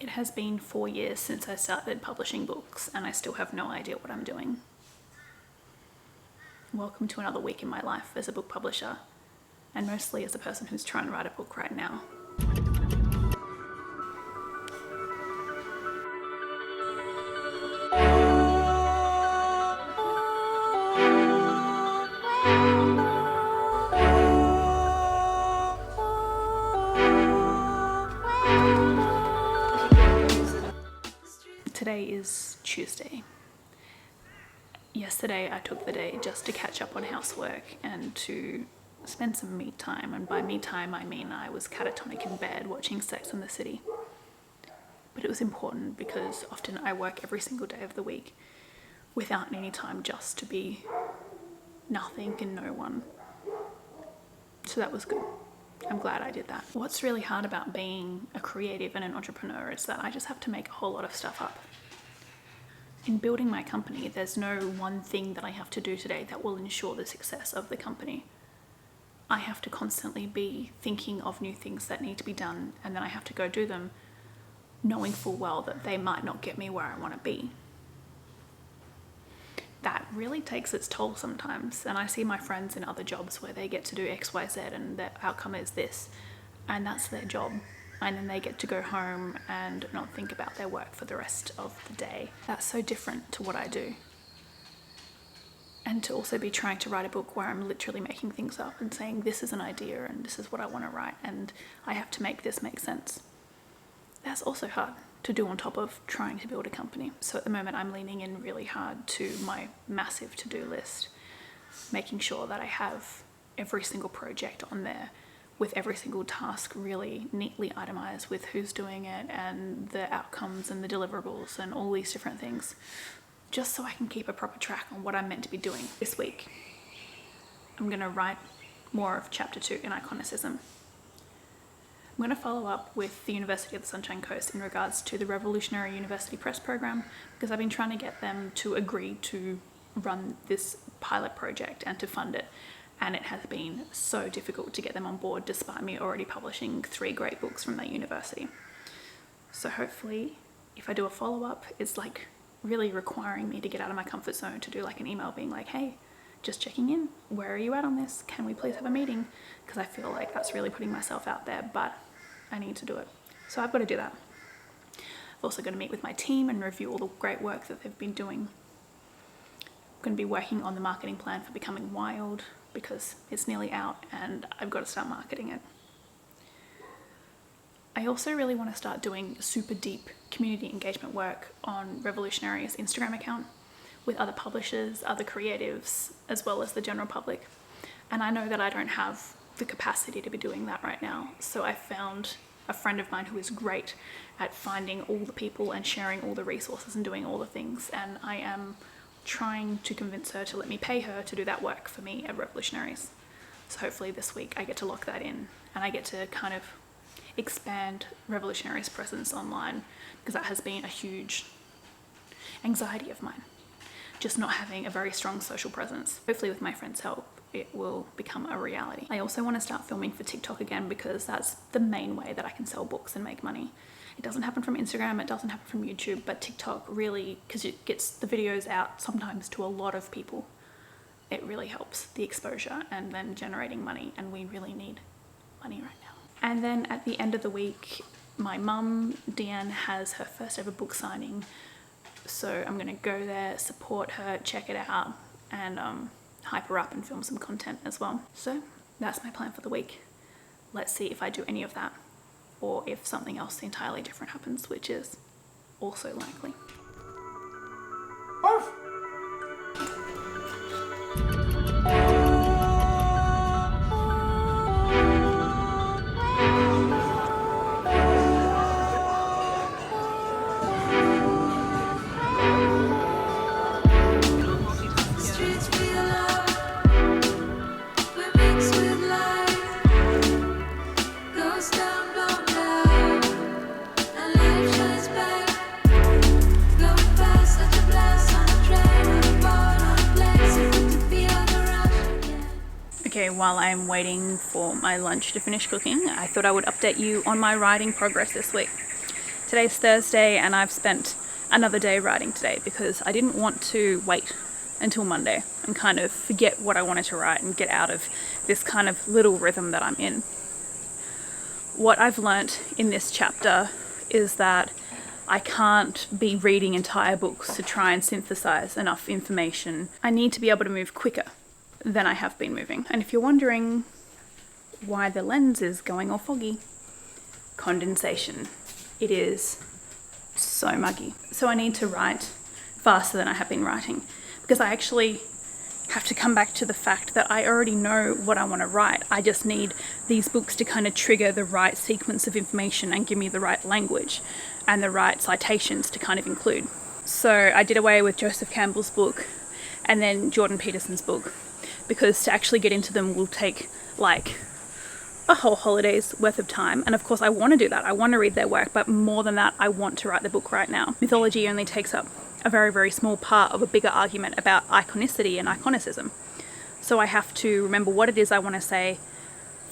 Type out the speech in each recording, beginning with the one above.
It has been 4 years since I started publishing books and I still have no idea what I'm doing. Welcome to another week in my life as a book publisher, and mostly as a person who's trying to write a book right now. Today is Tuesday. Yesterday I took the day just to catch up on housework and to spend some me time, and by me time I mean I was catatonic in bed watching Sex and the City. But it was important because often I work every single day of the week without any time just to be nothing and no one. So that was good. I'm glad I did that. What's really hard about being a creative and an entrepreneur is that I just have to make a whole lot of stuff up. In building my company, there's no one thing that I have to do today that will ensure the success of the company. I have to constantly be thinking of new things that need to be done, and then I have to go do them, knowing full well that they might not get me where I want to be. That really takes its toll sometimes, and I see my friends in other jobs where they get to do X, Y, Z and their outcome is this, and that's their job. And then they get to go home and not think about their work for the rest of the day. That's so different to what I do. And to also be trying to write a book where I'm literally making things up and saying this is an idea and this is what I want to write and I have to make this make sense. That's also hard to do on top of trying to build a company. So at the moment I'm leaning in really hard to my massive to-do list, making sure that I have every single project on there with every single task really neatly itemized with who's doing it and the outcomes and the deliverables and all these different things, just so I can keep a proper track on what I'm meant to be doing. This week, I'm gonna write more of chapter 2 in Iconicism. I'm gonna follow up with the University of the Sunshine Coast in regards to the Revolutionary University Press program, because I've been trying to get them to agree to run this pilot project and to fund it. And it has been so difficult to get them on board despite me already publishing 3 great books from that university. So hopefully, if I do a follow-up, it's like really requiring me to get out of my comfort zone to do like an email being like, hey, just checking in, where are you at on this? Can we please have a meeting? Because I feel like that's really putting myself out there, but I need to do it. So I've got to do that. I've also got to meet with my team and review all the great work that they've been doing. I'm going to be working on the marketing plan for Becoming Wild, because it's nearly out and I've got to start marketing it. I also really want to start doing super deep community engagement work on Revolutionary's Instagram account with other publishers, other creatives, as well as the general public. And I know that I don't have the capacity to be doing that right now. So I found a friend of mine who is great at finding all the people and sharing all the resources and doing all the things. And I am trying to convince her to let me pay her to do that work for me at Revolutionaries. So hopefully this week I get to lock that in and I get to kind of expand Revolutionaries' presence online, because that has been a huge anxiety of mine, just not having a very strong social presence. Hopefully with my friends' help it will become a reality. I also want to start filming for TikTok again, because that's the main way that I can sell books and make money. It doesn't happen from Instagram, it doesn't happen from YouTube, but TikTok really, because it gets the videos out sometimes to a lot of people, it really helps the exposure and then generating money, and we really need money right now. And then at the end of the week, my mum, Deanne, has her first ever book signing, so I'm gonna go there, support her, check it out, and hype her up and film some content as well. So that's my plan for the week. Let's see if I do any of that, or if something else entirely different happens, which is also likely. Okay, while I'm waiting for my lunch to finish cooking, I thought I would update you on my writing progress this week. Today's Thursday and I've spent another day writing today because I didn't want to wait until Monday and kind of forget what I wanted to write and get out of this kind of little rhythm that I'm in. What I've learnt in this chapter is that I can't be reading entire books to try and synthesize enough information. I need to be able to move quicker than I have been moving. And if you're wondering why the lens is going all foggy, condensation. It is so muggy. So I need to write faster than I have been writing because I actually have to come back to the fact that I already know what I want to write. I just need these books to kind of trigger the right sequence of information and give me the right language and the right citations to kind of include. So I did away with Joseph Campbell's book and then Jordan Peterson's book because to actually get into them will take like a whole holiday's worth of time. And of course I want to do that. I want to read their work, but more than that, I want to write the book right now. Mythology only takes up a very, very small part of a bigger argument about iconicity and iconicism. So I have to remember what it is I want to say,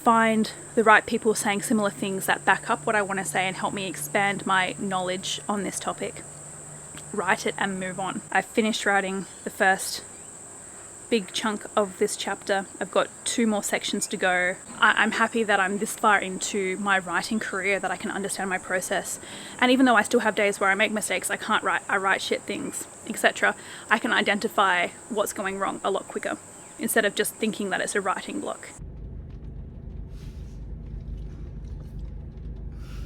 find the right people saying similar things that back up what I want to say and help me expand my knowledge on this topic, write it and move on. I've finished writing the first big chunk of this chapter. I've got 2 more sections to go. I'm happy that I'm this far into my writing career that I can understand my process. And even though I still have days where I make mistakes, I can't write, I write shit things, etc., I can identify what's going wrong a lot quicker instead of just thinking that it's a writing block.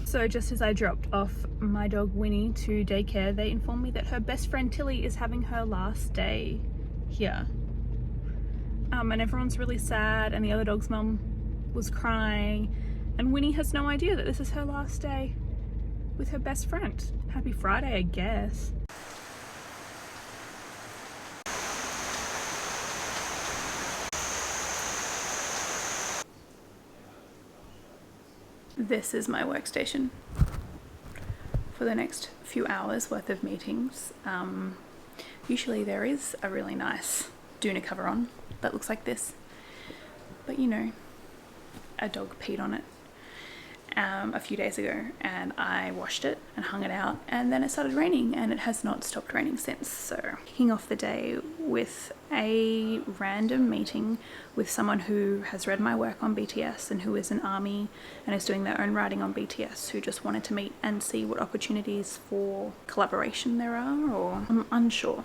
So just as I dropped off my dog Winnie to daycare, they informed me that her best friend Tilly is having her last day here. And everyone's really sad and the other dog's mum was crying and Winnie has no idea that this is her last day with her best friend. Happy Friday, I guess. This is my workstation for the next few hours worth of meetings. Usually there is a really nice doona cover on that looks like this, but you know, a dog peed on it a few days ago and I washed it and hung it out, and then it started raining and it has not stopped raining since. So kicking off the day with a random meeting with someone who has read my work on BTS and who is an ARMY and is doing their own writing on BTS, who just wanted to meet and see what opportunities for collaboration there are, or I'm unsure.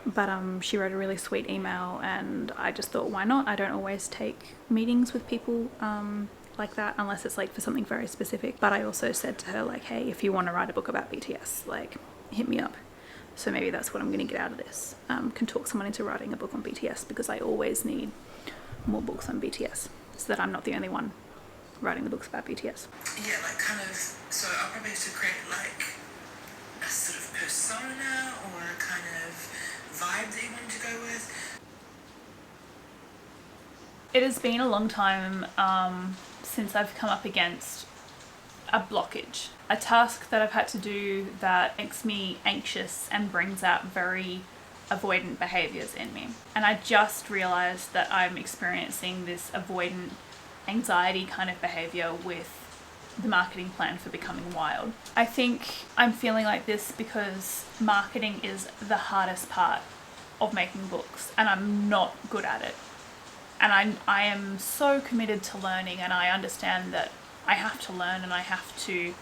But she wrote a really sweet email and I just thought, why not? I don't always take meetings with people like that unless it's like for something very specific. But I also said to her like, hey, if you want to write a book about BTS, like hit me up. So maybe that's what I'm going to get out of this. Can talk someone into writing a book on BTS because I always need more books on BTS so that I'm not the only one writing the books about BTS. Yeah, like kind of, so I'll probably have to create like a sort of persona or a kind of vibe that you want to go with. It has been a long time since I've come up against a blockage, a task that I've had to do that makes me anxious and brings out very avoidant behaviors in me. And I just realized that I'm experiencing this avoidant anxiety kind of behavior with the marketing plan for Becoming Wild. I think I'm feeling like this because marketing is the hardest part of making books and I'm not good at it. And I am so committed to learning, and I understand that I have to learn and I have to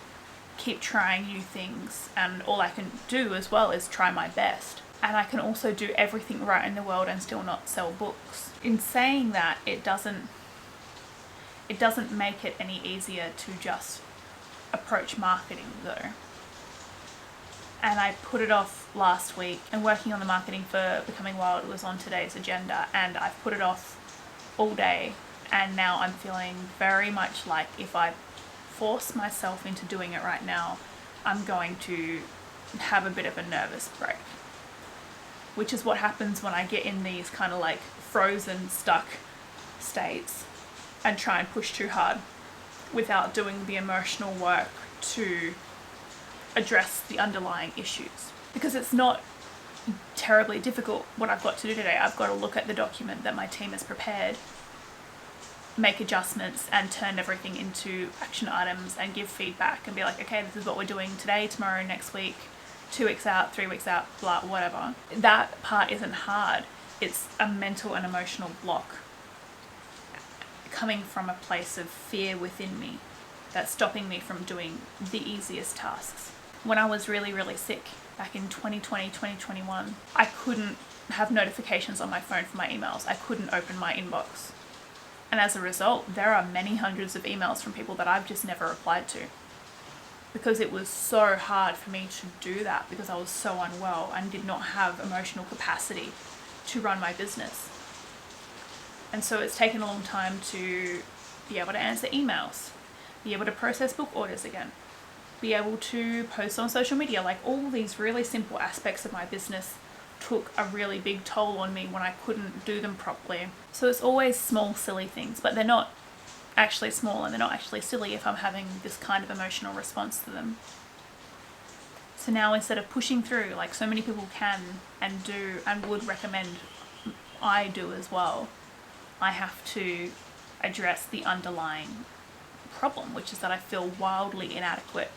keep trying new things, and all I can do as well is try my best. And I can also do everything right in the world and still not sell books. In saying that, it doesn't make it any easier to just approach marketing though. And I put it off last week, and working on the marketing for Becoming Wild was on today's agenda, and I've put it off all day, and now I'm feeling very much like if I force myself into doing it right now, I'm going to have a bit of a nervous break, which is what happens when I get in these kind of like frozen, stuck states and try and push too hard without doing the emotional work to address the underlying issues. Because it's not terribly difficult what I've got to do today. I've got to look at the document that my team has prepared make adjustments and turn everything into action items and give feedback and be like, okay, this is what we're doing today, tomorrow, next week, 2 weeks out, 3 weeks out, blah, whatever. That part isn't hard. It's a mental and emotional block coming from a place of fear within me that's stopping me from doing the easiest tasks. When I was really, really sick back in 2020, 2021, I couldn't have notifications on my phone for my emails. I couldn't open my inbox. And as a result, there are many hundreds of emails from people that I've just never replied to, because it was so hard for me to do that because I was so unwell and did not have emotional capacity to run my business. And so it's taken a long time to be able to answer emails, be able to process book orders again, be able to post on social media. Like, all these really simple aspects of my business took a really big toll on me when I couldn't do them properly. So it's always small, silly things, but they're not actually small and they're not actually silly if I'm having this kind of emotional response to them. So now, instead of pushing through like so many people can and do and would recommend I do as well, I have to address the underlying problem, which is that I feel wildly inadequate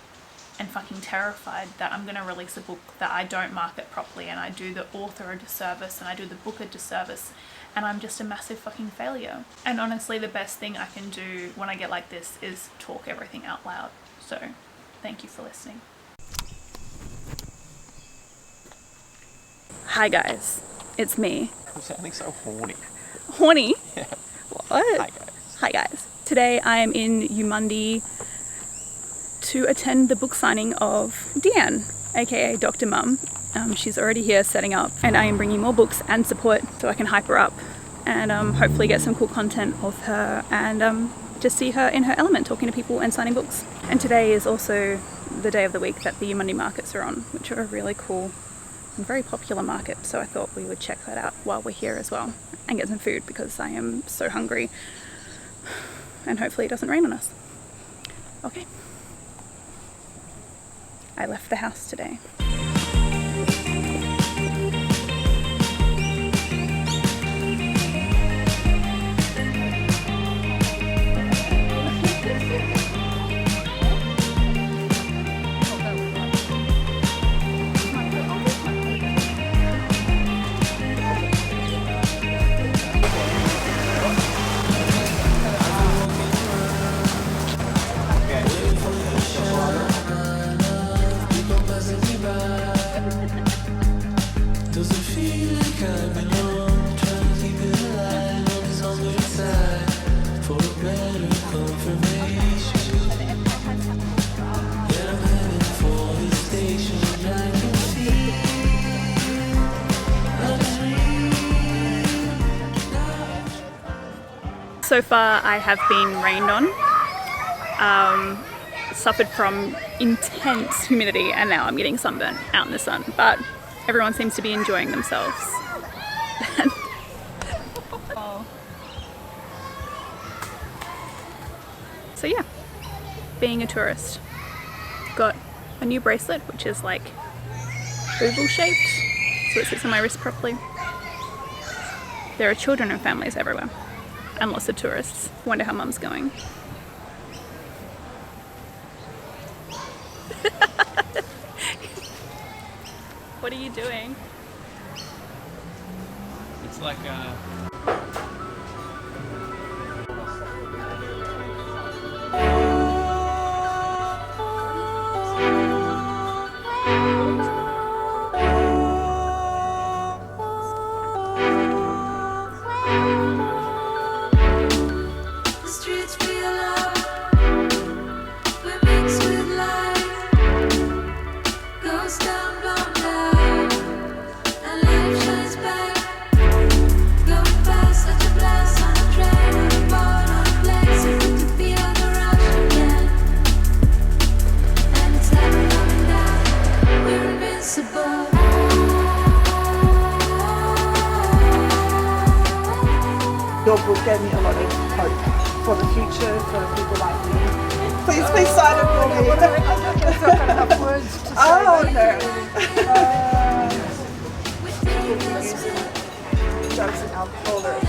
and fucking terrified that I'm going to release a book that I don't market properly, and I do the author a disservice and I do the book a disservice, and I'm just a massive fucking failure. And honestly, the best thing I can do when I get like this is talk everything out loud. So thank you for listening. Hi guys, it's me. I'm sounding so horny. Horny? Yeah. What? Hi guys. Hi guys. Today I am in Eumundi to attend the book signing of Deanne, aka Dr. Mum. She's already here setting up, and I am bringing more books and support so I can hype her up and hopefully get some cool content of her and just see her in her element talking to people and signing books. And today is also the day of the week that the Eumundi markets are on, which are a really cool and very popular market, so I thought we would check that out while we're here as well and get some food because I am so hungry, and hopefully it doesn't rain on us. Okay. I left the house today. So far I have been rained on, suffered from intense humidity, and now I'm getting sunburnt out in the sun, but everyone seems to be enjoying themselves. So yeah, being a tourist. Got a new bracelet which is like oval shaped, so it sits on my wrist properly. There are children and families everywhere, and lots of tourists. Wonder how Mum's going. What are you doing? It's like Your book gave me a lot of hope for the future, for people like me. Please sign it for me. I don't have enough words to say. Oh, okay. Drugs and alcohol are